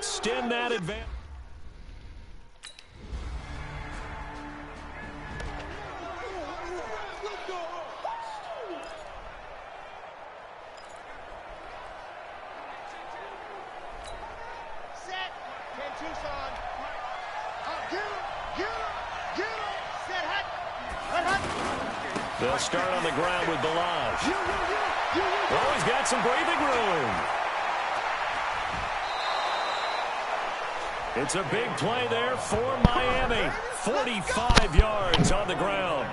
extend that advantage. They'll start on the ground with Balaj. Oh, he's got some breathing room. It's a big play there for Miami. 45 yards on the ground.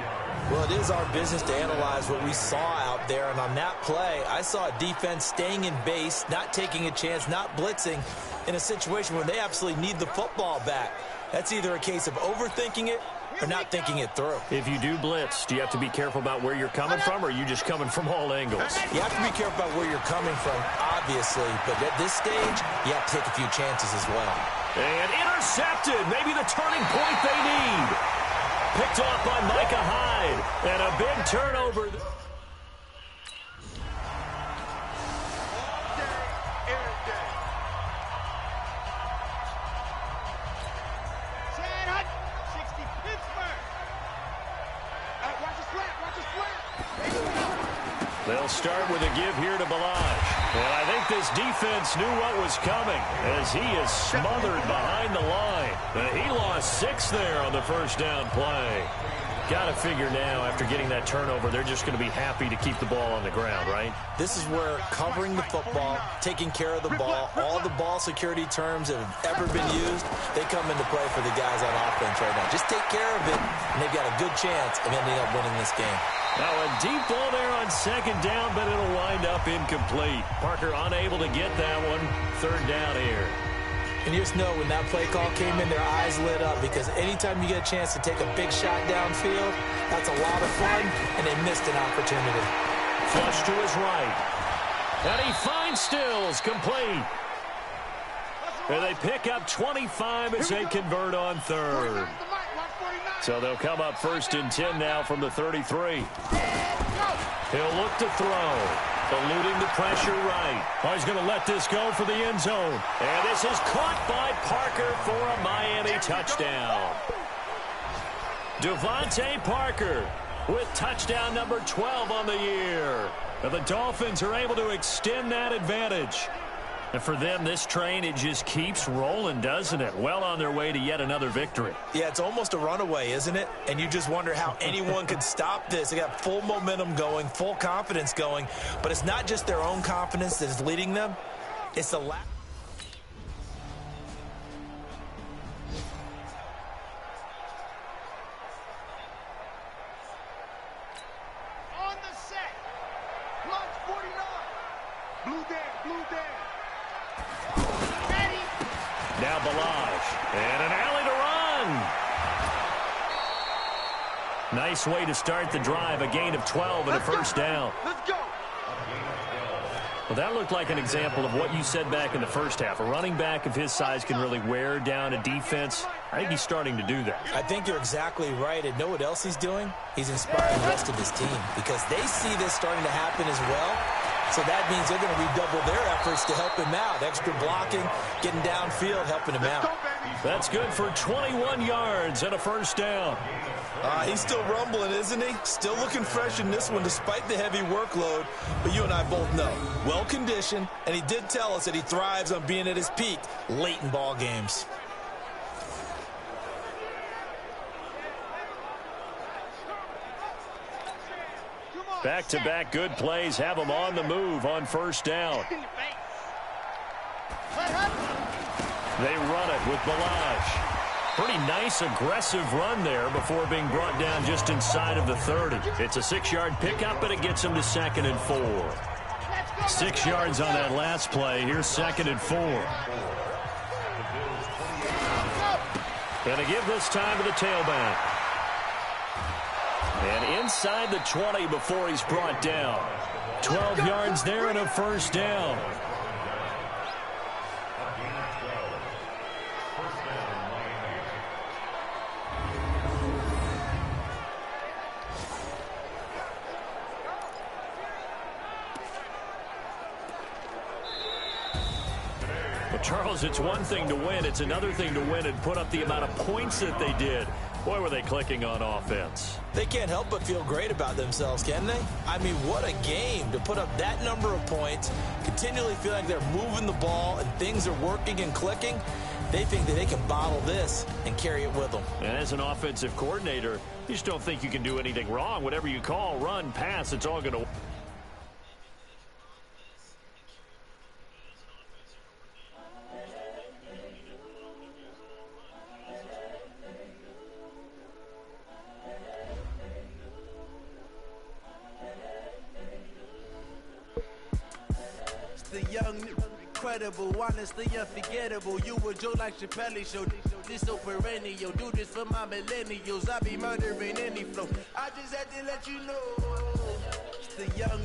Well, it is our business to analyze what we saw out there. And on that play, I saw a defense staying in base, not taking a chance, not blitzing in a situation where they absolutely need the football back. That's either a case of overthinking it or not thinking it through. If you do blitz, do you have to be careful about where you're coming from, or are you just coming from all angles? You have to be careful about where you're coming from, obviously. But at this stage, you have to take a few chances as well. And intercepted. Maybe the turning point they need. Picked off by Micah Hyde. And a big turnover. They'll start with a give here to Balaj. And I think this defense knew what was coming as he is smothered behind the line. He lost 6 there on the first down play. Got to figure now, after getting that turnover, they're just going to be happy to keep the ball on the ground, right? This is where covering the football, taking care of the ball, all the ball security terms that have ever been used, they come into play for the guys on offense right now. Just take care of it, and they've got a good chance of ending up winning this game. Now a deep ball there on second down, but it'll wind up incomplete. Parker unable to get that one. Third down here. And you just know when that play call came in, their eyes lit up, because anytime you get a chance to take a big shot downfield, that's a lot of fun, and they missed an opportunity. Flush to his right. And he finds Stills, complete. And they pick up 25 as they convert on third. So they'll come up 1st and 10 now from the 33. He'll look to throw. Eluding the pressure right. Oh, he's going to let this go for the end zone. And this is caught by Parker for a Miami touchdown. Devontae Parker with touchdown number 12 on the year. And the Dolphins are able to extend that advantage. And for them, this train, it just keeps rolling, doesn't it? Well on their way to yet another victory. Yeah, it's almost a runaway, isn't it? And you just wonder how anyone could stop this. They got full momentum going, full confidence going. But it's not just their own confidence that is leading them. It's the lack. On the set. Plus 49. Blue there. Now Balaj, and an alley to run. Nice way to start the drive, a gain of 12 and a first down. Let's go. Well, that looked like an example of what you said back in the first half. A running back of his size can really wear down a defense. I think he's starting to do that. I think you're exactly right. And know what else he's doing? He's inspiring the rest of his team, because they see this starting to happen as well. So that means they're going to redouble their efforts to help him out. Extra blocking, getting downfield, helping him out. That's good for 21 yards and a first down. He's still rumbling, isn't he? Still looking fresh in this one despite the heavy workload. But you and I both know, well-conditioned, and he did tell us that he thrives on being at his peak late in ball games. Back-to-back good plays have them on the move on first down. They run it with Balaj. Pretty nice, aggressive run there before being brought down just inside of the 30. It's a 6-yard pickup, but it gets them to 2nd and 4. 6 yards on that last play. Here's 2nd and 4. And a give this time to the tailback. And inside the 20 before he's brought down. 12 yards there and a first down. Well, Charles, it's one thing to win. It's another thing to win and put up the amount of points that they did. Boy, were they clicking on offense. They can't help but feel great about themselves, can they? I mean, what a game to put up that number of points, continually feel like they're moving the ball and things are working and clicking. They think that they can bottle this and carry it with them. And as an offensive coordinator, you just don't think you can do anything wrong. Whatever you call, run, pass, it's all going to... The young, incredible, honestly unforgettable. You a Joe like Chappelle show. This so perennial. Do this for my millennials. I be murdering any flow. I just had to let you know. The young,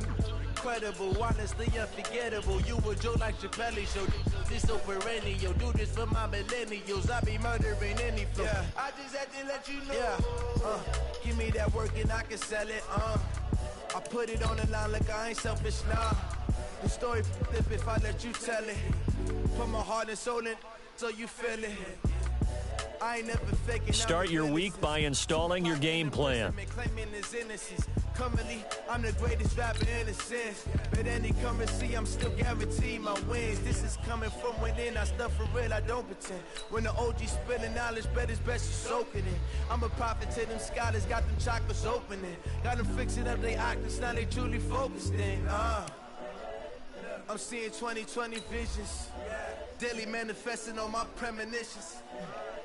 incredible, honestly unforgettable. You a Joe like Chappelle show. This so perennial. Do this for my millennials. I be murdering any flow. Yeah. I just had to let you know. Yeah. Give me that work and I can sell it. I put it on the line like I ain't selfish, nah. The story flip if I let you tell it. Put my heart and soul in so you feel it. I ain't never faking. Start your week by installing your game plan. Currently, I'm the greatest rapper in a sense. But any currency, I'm still guaranteed my wins. This is coming from within. I stuff for real, I don't pretend. When the OG spilling knowledge, bet it's best you soak it in. I'm a prophet to them scholars, got them chakras opening. Got them fixing up they octaves, now they truly focused in. I'm seeing 2020 visions. Daily manifesting on my premonitions.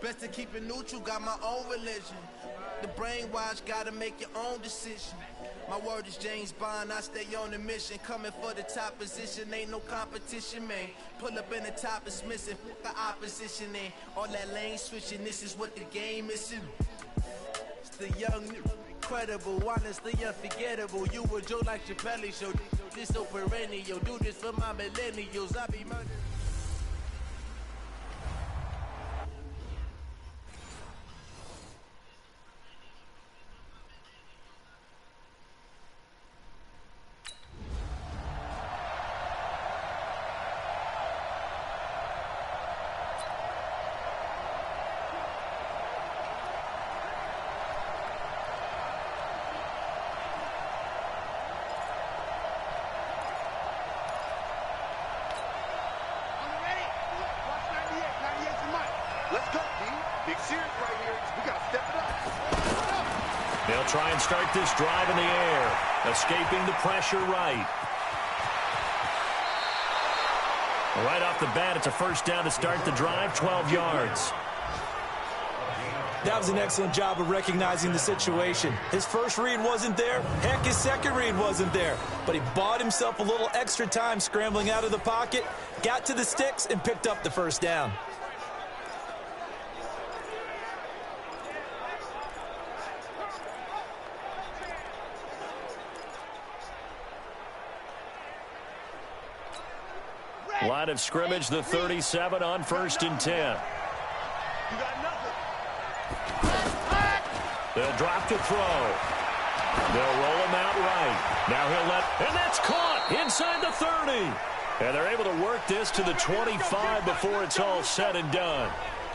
Best to keep it neutral, got my own religion. The brainwash, gotta make your own decision. My word is James Bond, I stay on the mission. Coming for the top position, ain't no competition, man. Pull up in the top is missing, put the opposition in. All that lane switching, this is what the game is. It's the young, incredible, honestly unforgettable. You a Joe like Chappelle show. This so perennial. Do this for my millennials. I be murdered. Let's go, D. Big series right here. We got to step it up. They'll try and start this drive in the air. Escaping the pressure right. Right off the bat, it's a first down to start the drive, 12 yards. That was an excellent job of recognizing the situation. His first read wasn't there. Heck, his second read wasn't there. But he bought himself a little extra time scrambling out of the pocket, got to the sticks, and picked up the first down. Line of scrimmage, the 37 on 1st and 10. You got nothing. They'll drop to throw. They'll roll him out right. Now he'll and that's caught inside the 30. And they're able to work this to the 25 before it's all said and done.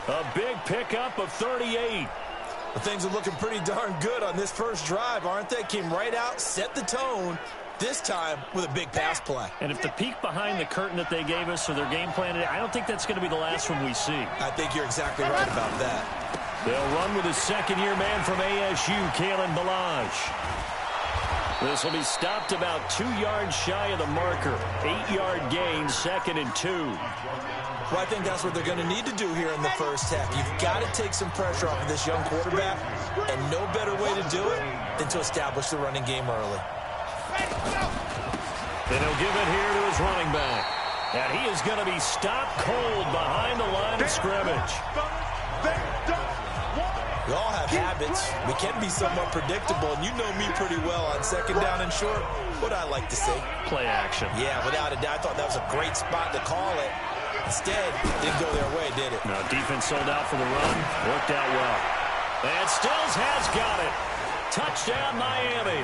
A big pickup of 38. Well, things are looking pretty darn good on this first drive, aren't they? Came right out, set the tone. This time with a big pass play. And if the peek behind the curtain that they gave us or their game plan today, I don't think that's going to be the last one we see. I think you're exactly right about that. They'll run with a second-year man from ASU, Kalen Ballage. This will be stopped about 2 yards shy of the marker. 8-yard gain, 2nd and 2. Well, I think that's what they're going to need to do here in the first half. You've got to take some pressure off of this young quarterback, and no better way to do it than to establish the running game early. And he'll give it here to his running back. And he is going to be stopped cold behind the line of scrimmage. We all have habits. We can be somewhat predictable, and you know me pretty well on 2nd down and short. What I like to say. Play action. Yeah, without a doubt. I thought that was a great spot to call it. Instead, didn't go their way, did it? No, defense sold out for the run. Worked out well. And Stills has got it. Touchdown, Miami.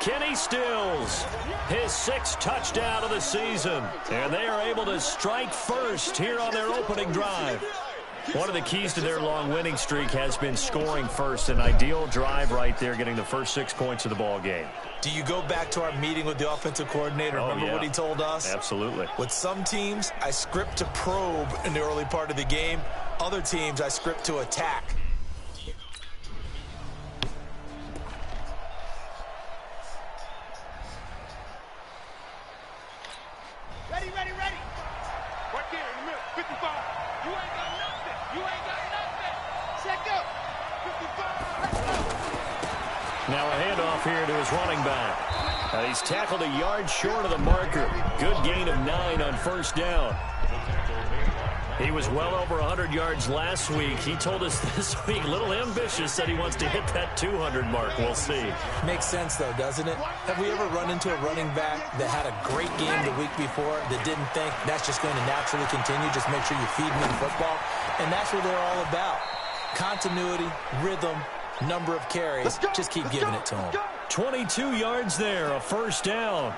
Kenny Stills, his 6th touchdown of the season. And they are able to strike first here on their opening drive. One of the keys to their long winning streak has been scoring first. An ideal drive right there, getting the first 6 points of the ball game. Do you go back to our meeting with the offensive coordinator? Remember what he told us? Absolutely. With some teams, I script to probe in the early part of the game. Other teams, I script to attack. Ready. Right there in the middle, 55. You ain't got nothing. Set go. 55. Let's go. Now a handoff here to his running back. He's tackled a yard short of the marker. Good gain of 9 on first down. He was well over 100 yards last week. He told us this week, a little ambitious, said he wants to hit that 200 mark. We'll see. Makes sense, though, doesn't it? Have we ever run into a running back that had a great game the week before that didn't think that's just going to naturally continue? Just make sure you feed him the football. And that's what they're all about. Continuity, rhythm, number of carries. Just keep giving it to him. 22 yards there, a first down.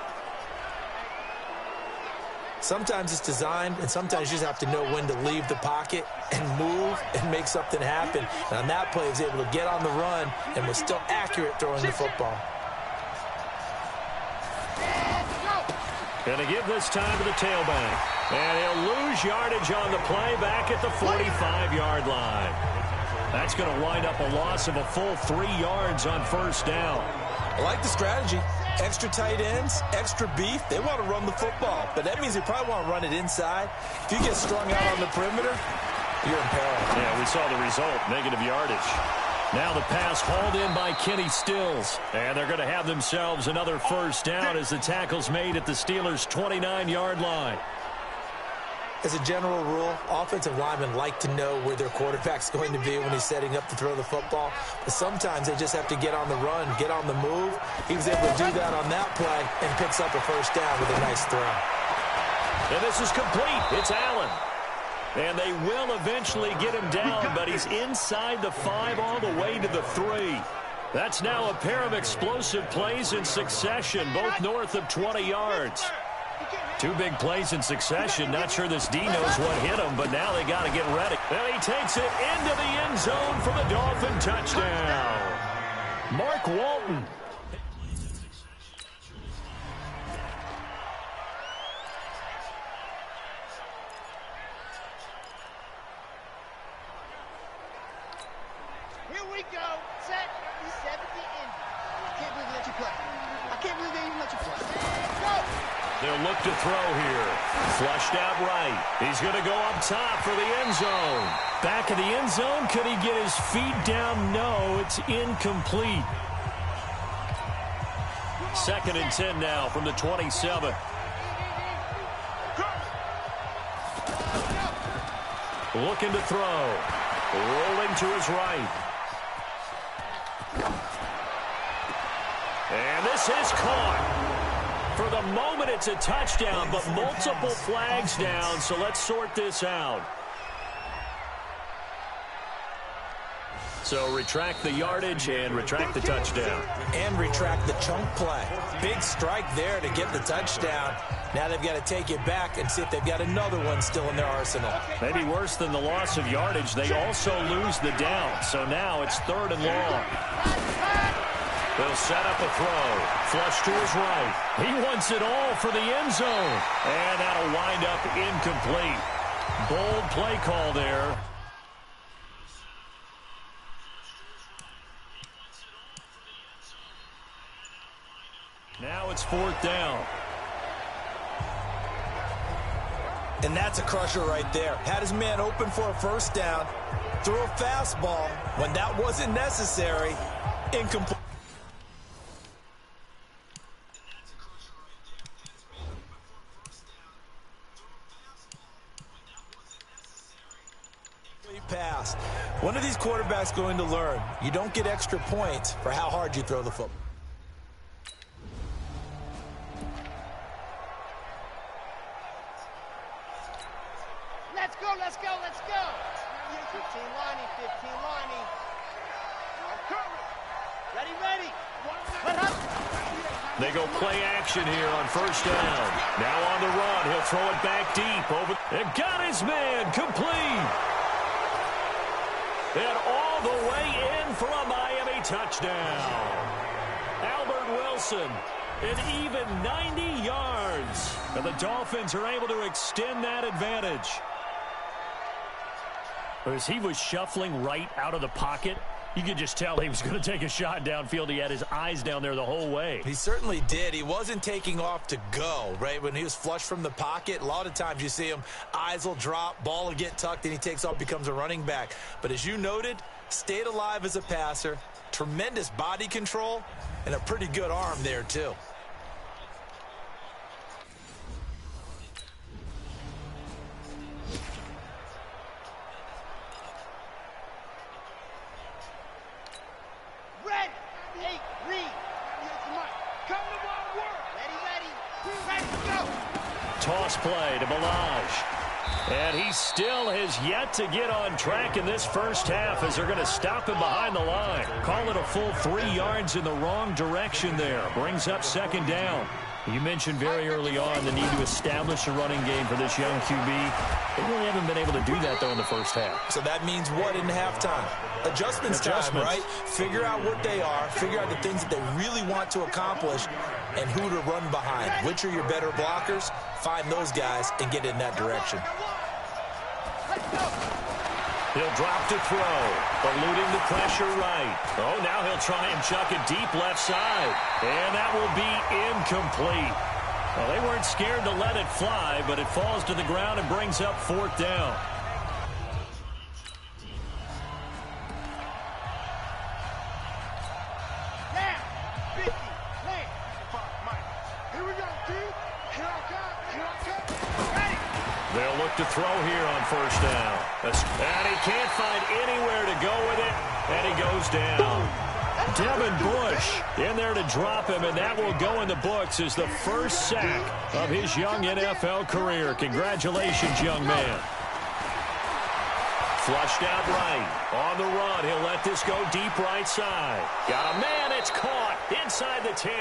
Sometimes it's designed, and sometimes you just have to know when to leave the pocket and move and make something happen. And on that play, he was able to get on the run and was still accurate throwing the football. Going to give this time to the tailback. And he'll lose yardage on the play back at the 45-yard line. That's going to wind up a loss of a full 3 yards on first down. I like the strategy. Extra tight ends, extra beef. They want to run the football, but that means they probably want to run it inside. If you get strung out on the perimeter, you're in peril. Yeah, we saw the result, negative yardage. Now the pass hauled in by Kenny Stills. And they're going to have themselves another first down as the tackle's made at the Steelers' 29-yard line. As a general rule, offensive linemen like to know where their quarterback's going to be when he's setting up to throw the football. But sometimes they just have to get on the run, get on the move. He was able to do that on that play and picks up a first down with a nice throw. And this is complete. It's Allen. And they will eventually get him down, but he's inside the 5 all the way to the 3. That's now a pair of explosive plays in succession, both north of 20 yards. 2 big plays in succession. Not sure this D knows what hit him, but now they got to get ready. And he takes it into the end zone for the Dolphin touchdown. Mark Walton. Here we go. Set. He's 70 in. I can't believe they let you play. I can't believe they even let you play. Go. They'll look to throw here. Flushed out right. He's going to go up top for the end zone. Back of the end zone. Could he get his feet down? No, it's incomplete. 2nd and 10 now from the 27. Looking to throw. Rolling to his right. And this is caught. For the moment, it's a touchdown, but multiple flags down, so let's sort this out. So retract the yardage and retract the touchdown. And retract the chunk play. Big strike there to get the touchdown. Now they've got to take it back and see if they've got another one still in their arsenal. Maybe worse than the loss of yardage, they also lose the down. So now it's 3rd and long. They'll set up a throw. Flush to his right. He wants it all for the end zone. And that'll wind up incomplete. Bold play call there. Now it's 4th down. And that's a crusher right there. Had his man open for a first down. Threw a fastball when that wasn't necessary. Incomplete. Pass. When are these quarterbacks going to learn? You don't get extra points for how hard you throw the football. Let's go. 15 lining. I'm covered. Ready. Let up. They go play action here on first down. Now on the run. He'll throw it back deep. And got his man complete. And all the way in for a Miami touchdown. Albert Wilson, an even 90 yards. And the Dolphins are able to extend that advantage. As he was shuffling right out of the pocket, you could just tell he was going to take a shot downfield. He had his eyes down there the whole way. He certainly did. He wasn't taking off to go, right? When he was flushed from the pocket, a lot of times you see him, eyes will drop, ball will get tucked, and he takes off, becomes a running back. But as you noted, stayed alive as a passer, tremendous body control, and a pretty good arm there, too. Toss play to Balaj. And he still has yet to get on track in this first half as they're going to stop him behind the line. Call it a full 3 yards in the wrong direction there. Brings up second down. You mentioned very early on the need to establish a running game for this young QB. They really haven't been able to do that, though, in the first half. So that means what in halftime? Adjustments time, right? Figure out what they are, figure out the things that they really want to accomplish, and who to run behind. Which are your better blockers? Find those guys and get in that direction. He'll drop to throw, eluding the pressure right. Oh, now he'll try and chuck it deep left side. And that will be incomplete. Well, they weren't scared to let it fly, but it falls to the ground and brings up fourth down. They'll look to throw here on first down. And he can't find anywhere to go with it, and he goes down. Devin Bush in there to drop him, and that will go in the books as the first sack of his young NFL career. Congratulations, young man. Flushed out right. On the run, he'll let this go deep right side. Got a man, it's caught inside the 10.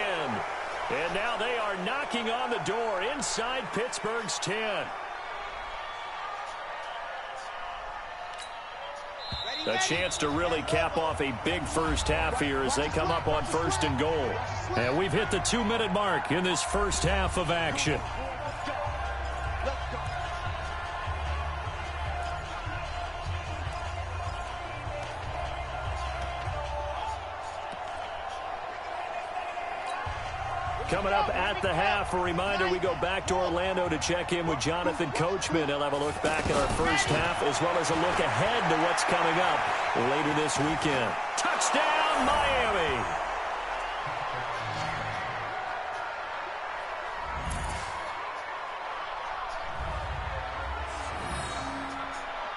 And now they are knocking on the door inside Pittsburgh's 10. A chance to really cap off a big first half here as they come up on first and goal. And we've hit the 2-minute mark in this first half of action. Coming up at the half, a reminder, we go back to Orlando to check in with Jonathan Coachman. He'll have a look back at our first half as well as a look ahead to what's coming up later this weekend. Touchdown, Miami!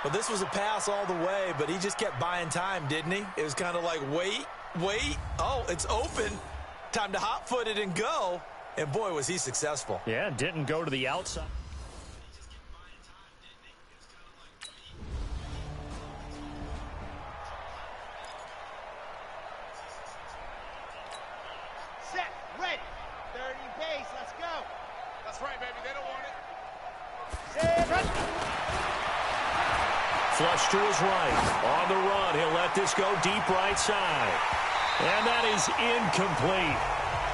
Well, this was a pass all the way, but he just kept buying time, didn't he? It was kind of like, wait. Oh, it's open. Time to hot-foot it and go. And, boy, was he successful. Yeah, didn't go to the outside. Set, ready. 30 pace, let's go. That's right, baby. They don't want it. Set, ready. Flush to his right. On the run, he'll let this go deep right side. And that is incomplete.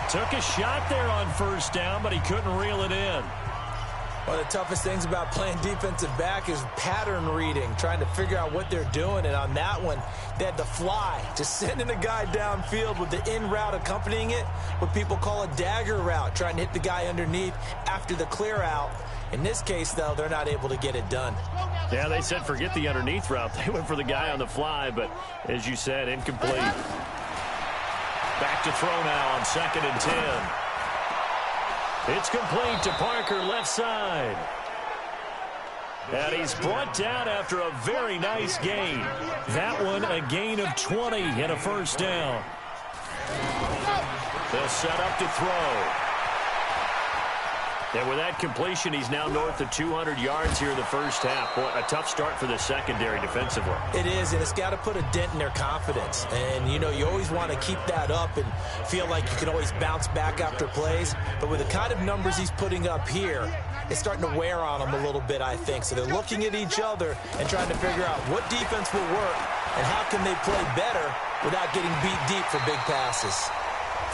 Took a shot there on first down, but he couldn't reel it in. One of the toughest things about playing defensive back is pattern reading, trying to figure out what they're doing. And on that one, they had to fly, just sending a guy downfield with the in route accompanying it, what people call a dagger route, trying to hit the guy underneath after the clear out. In this case, though, they're not able to get it done. Yeah, they said forget the underneath route. They went for the guy on the fly, but as you said, incomplete. Back to throw now on 2nd and 10. It's complete to Parker left side. And he's brought down after a very nice gain. That one a gain of 20 and a first down. They'll set up to throw. And with that completion, he's now north of 200 yards here in the first half. Boy, a tough start for the secondary defensively. It is, and it's got to put a dent in their confidence. And, you know, you always want to keep that up and feel like you can always bounce back after plays. But with the kind of numbers he's putting up here, it's starting to wear on them a little bit, I think. So they're looking at each other and trying to figure out what defense will work and how can they play better without getting beat deep for big passes.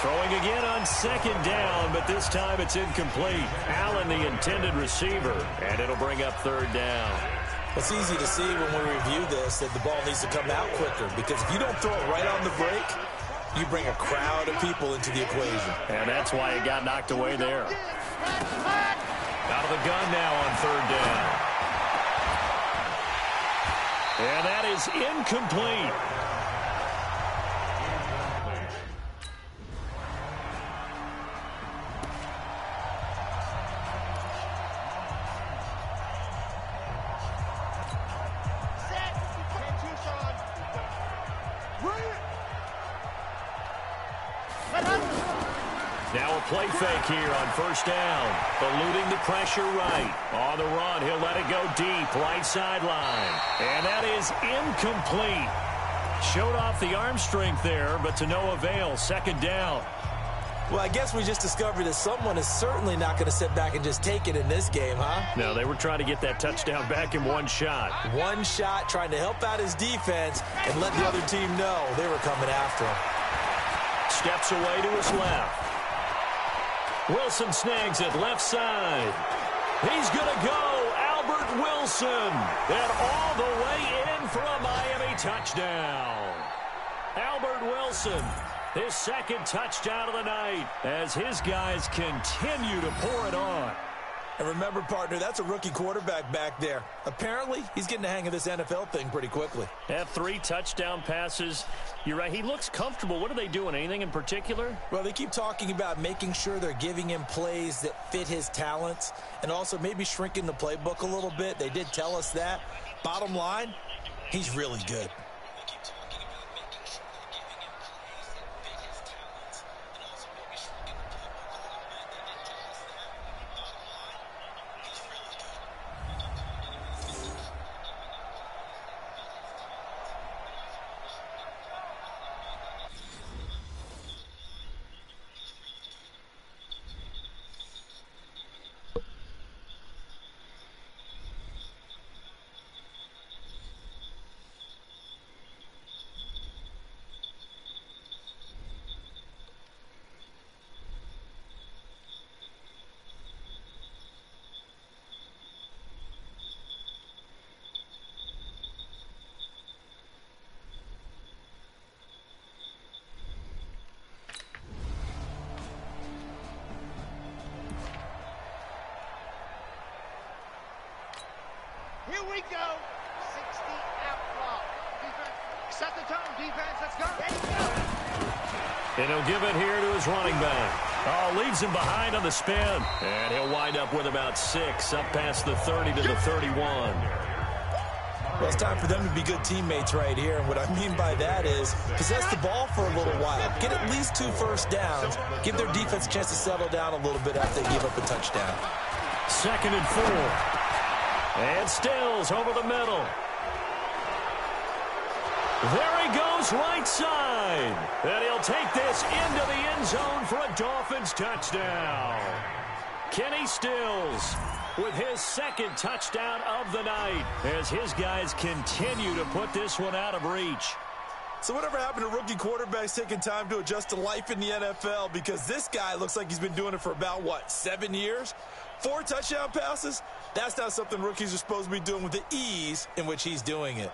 Throwing again on second down, but this time it's incomplete. Allen, the intended receiver, and it'll bring up third down. It's easy to see when we review this that the ball needs to come out quicker, because if you don't throw it right on the break, you bring a crowd of people into the equation. And that's why it got knocked away there. Out of the gun now on third down. And that is incomplete. Now a play fake here on first down. Eluding the pressure right. On the run, he'll let it go deep, right sideline. And that is incomplete. Showed off the arm strength there, but to no avail. Second down. Well, I guess we just discovered that someone is certainly not going to sit back and just take it in this game, huh? No, they were trying to get that touchdown back in one shot. One shot, trying to help out his defense and let the other team know they were coming after him. Steps away to his left. Wilson snags it left side. He's going to go. Albert Wilson. And all the way in for a Miami touchdown. Albert Wilson, his second touchdown of the night as his guys continue to pour it on. And remember, partner, that's a rookie quarterback back there. Apparently, he's getting the hang of this NFL thing pretty quickly. Have 3 touchdown passes. You're right. He looks comfortable. What are they doing? Anything in particular? Well, they keep talking about making sure they're giving him plays that fit his talents and also maybe shrinking the playbook a little bit. They did tell us that. Bottom line, he's really good. Here we go. 60 out clock. Defense, set the tone. Defense, let's go. Ready, go. And he'll give it here to his running back. Oh, leaves him behind on the spin. And he'll wind up with about 6, up past the 30 to the 31. Well, it's time for them to be good teammates right here. And what I mean by that is possess the ball for a little while. Get at least 2 first downs. Give their defense a chance to settle down a little bit after they give up a touchdown. 2nd and 4. And Stills over the middle. There he goes right side. And he'll take this into the end zone for a Dolphins touchdown. Kenny Stills with his 2nd touchdown of the night as his guys continue to put this one out of reach. So whatever happened to rookie quarterbacks taking time to adjust to life in the NFL? Because this guy looks like he's been doing it for about, 7 years? 4 touchdown passes? That's not something rookies are supposed to be doing with the ease in which he's doing it.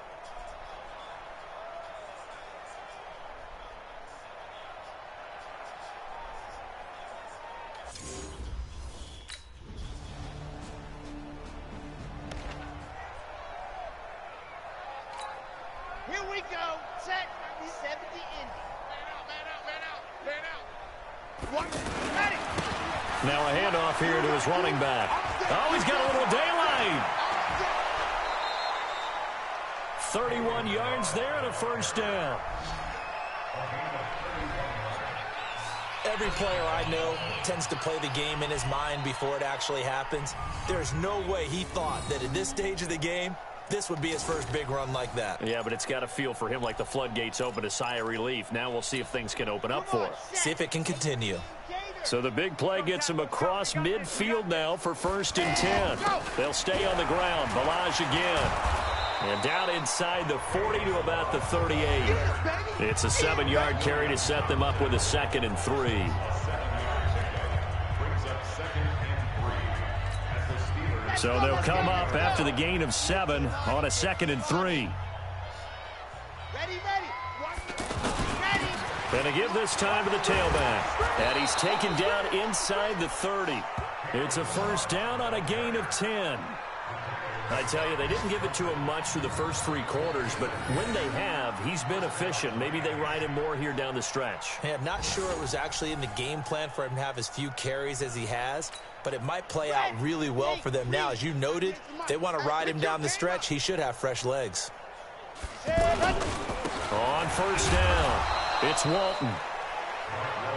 Here we go. Set. 70 Indy. Man out. What? Ready. Now a handoff here to his running back. Oh, he's got a little daylight. 31 yards there and a first down. Every player I know tends to play the game in his mind before it actually happens. There's no way he thought that at this stage of the game, this would be his first big run like that. Yeah, but it's got to feel for him like the floodgates open, a sigh of relief. Now we'll see if things can open up for him. See if it can continue. So the big play gets him across midfield now for 1st and 10. They'll stay on the ground. Balaj again. And down inside the 40 to about the 38. It's a 7-yard carry to set them up with a 2nd and 3. So they'll come up after the gain of 7 on a 2nd and 3. And they give this time to the tailback. And he's taken down inside the 30. It's a 1st down on a gain of 10. I tell you, they didn't give it to him much through the first 3 quarters, but when they have, he's been efficient. Maybe they ride him more here down the stretch. Hey, I'm not sure it was actually in the game plan for him to have as few carries as he has, but it might play out really well for them now. As you noted, if they want to ride him down the stretch, he should have fresh legs. On 1st down, it's Walton.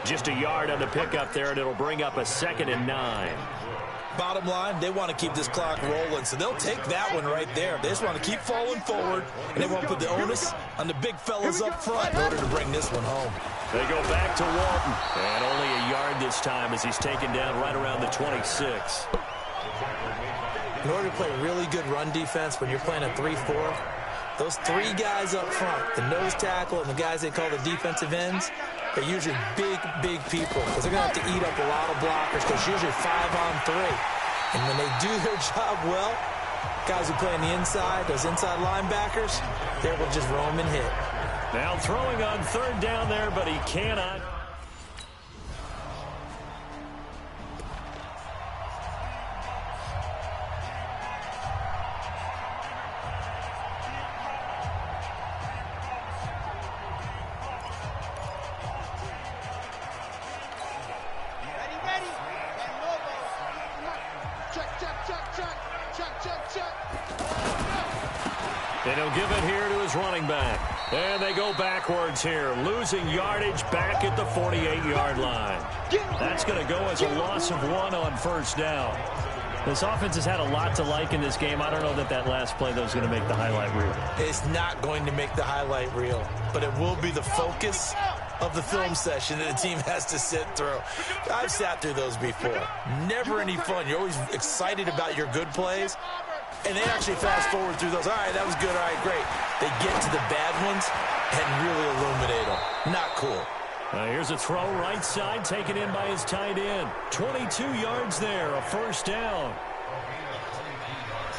Just a yard on the pickup there, and it'll bring up a 2nd and 9. Bottom line, they want to keep this clock rolling, so they'll take that one right there. They just want to keep falling forward, and they want to put the onus on the big fellas up front in order to bring this one home. They go back to Walton, and only a yard this time as he's taken down right around the 26. In order to play really good run defense when you're playing a 3-4, those 3 guys up front, the nose tackle and the guys they call the defensive ends, they're usually big, big people because they're going to have to eat up a lot of blockers because usually 5-on-3. And when they do their job well, guys who play on the inside, those inside linebackers, they will just roam and hit. Now throwing on 3rd down there, but he cannot. And he'll give it here to his running back. And they go backwards here, losing yardage back at the 48-yard line. That's going to go as a loss of 1 on 1st down. This offense has had a lot to like in this game. I don't know that last play, though, is going to make the highlight reel. It's not going to make the highlight reel, but it will be the focus of the film session that the team has to sit through. I've sat through those before. Never any fun. You're always excited about your good plays, and they actually fast forward through those. All right, that was good. All right, great. They get to the bad ones and really illuminate them. Not cool. Here's a throw right side, taken in by his tight end. 22 yards there, a 1st down.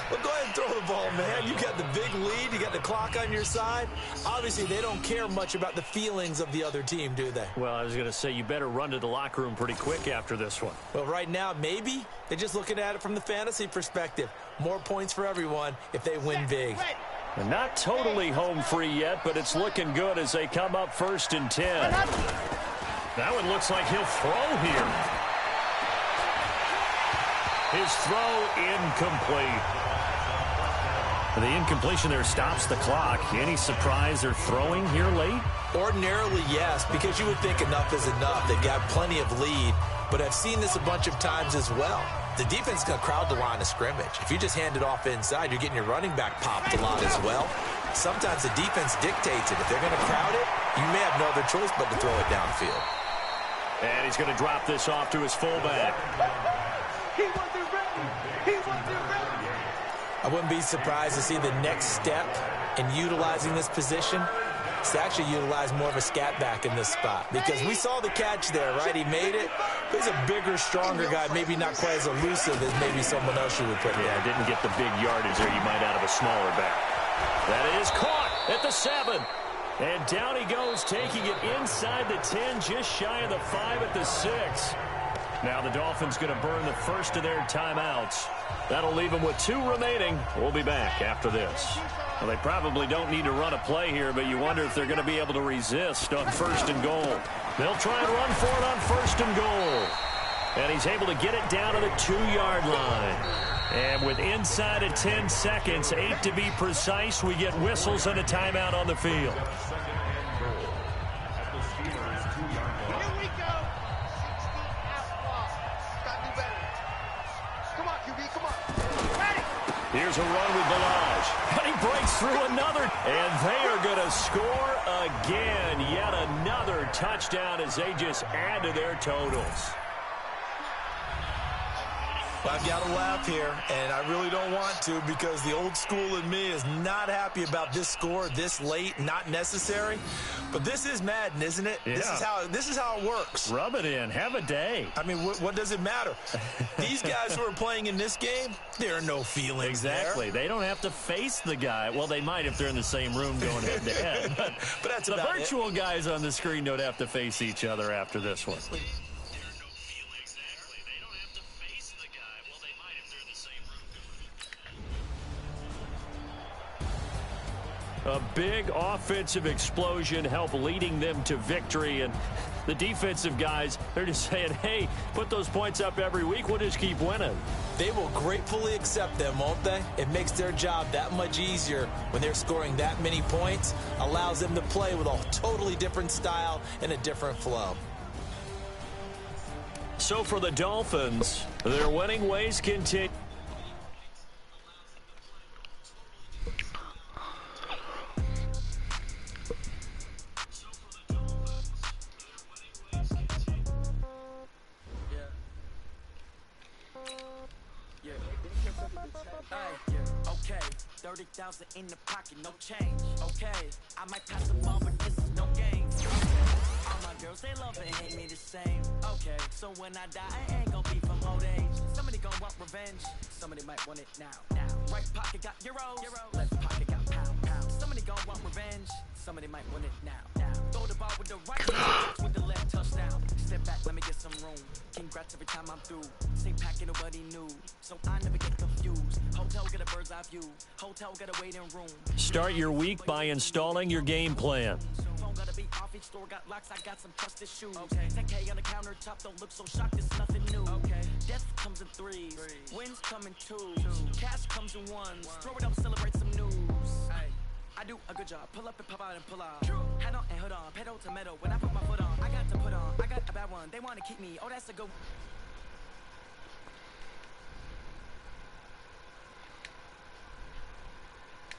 Well, go ahead and throw the ball, man. You got the big lead. You got the clock on your side. Obviously, they don't care much about the feelings of the other team, do they? Well, I was going to say, you better run to the locker room pretty quick after this one. Well, right now, maybe they're just looking at it from the fantasy perspective. More points for everyone if they win big. And not totally home free yet, but it's looking good as they come up 1st and 10. That one looks like he'll throw here. His throw incomplete. The incompletion there stops the clock. Any surprise they're throwing here late? Ordinarily, yes, because you would think enough is enough. They've got plenty of lead, but I've seen this a bunch of times as well. The defense is going to crowd the line of scrimmage. If you just hand it off inside, you're getting your running back popped a lot as well. Sometimes the defense dictates it. If they're going to crowd it, you may have no other choice but to throw it downfield. And he's going to drop this off to his fullback. He wasn't ready. He wasn't ready. I wouldn't be surprised to see the next step in utilizing this position is to actually utilize more of a scat back in this spot. Because we saw the catch there, right? He made it. But he's a bigger, stronger guy, maybe not quite as elusive as maybe someone else you would put. Yeah, didn't get the big yardage there you might out of a smaller back. That is caught at the 7. And down he goes, taking it inside the 10, just shy of the 5 at the 6. Now the Dolphins going to burn the first of their timeouts. That'll leave them with 2 remaining. We'll be back after this. Well, they probably don't need to run a play here, but you wonder if they're going to be able to resist on 1st and goal. They'll try and run for it on 1st and goal. And he's able to get it down to the 2-yard line. And with inside of 10 seconds, 8 to be precise, we get whistles and a timeout on the field. Here we go. Here's a run with Balaj. And he breaks through another. And they are going to score again. Yet another touchdown as they just add to their totals. I've got to laugh here, and I really don't want to because the old school in me is not happy about this score this late, not necessary. But this is Madden, isn't it? Yeah. This is how it works. Rub it in. Have a day. I mean, what does it matter? These guys who are playing in this game, there are no feelings Exactly. there. They don't have to face the guy. Well, they might if they're in the same room going head-to-head. But that's the about virtual guys on the screen don't have to face each other after this one. A big offensive explosion helped leading them to victory. And the defensive guys, they're just saying, hey, put those points up every week. We'll just keep winning. They will gratefully accept them, won't they? It makes their job that much easier when they're scoring that many points. Allows them to play with a totally different style and a different flow. So for the Dolphins, their winning ways continue. Okay, 30,000 in the pocket, no change. Okay, I might pass the ball, but this is no game. All my girls, they love and hate me the same. Okay, so when I die, I ain't gonna be from old age. Somebody gonna want revenge, somebody might want it now. Right pocket got euros, left pocket got pound. Somebody gonna want revenge, somebody might want it now. Throw the ball with the right touch with the left touchdown. Step back, let me get some room. Congrats every time I'm through. Same packet, nobody knew, so I never get confused. Hotel get a bird's eye view. Hotel get a waiting room. Start your week by installing your game plan. Phone gotta be off, each store got locks, I got some trusted shoes. Okay. 10K on the countertop, don't look so shocked, it's nothing new. Okay. Death comes in threes, wins come in twos, cash comes in ones. Throw it up, celebrate some news. Ay. I do a good job, pull up and pop out and pull out. Head on and hood on, pedal to metal, when I put my foot on, I got to put on, I got a bad one, they wanna keep me, oh that's a good one.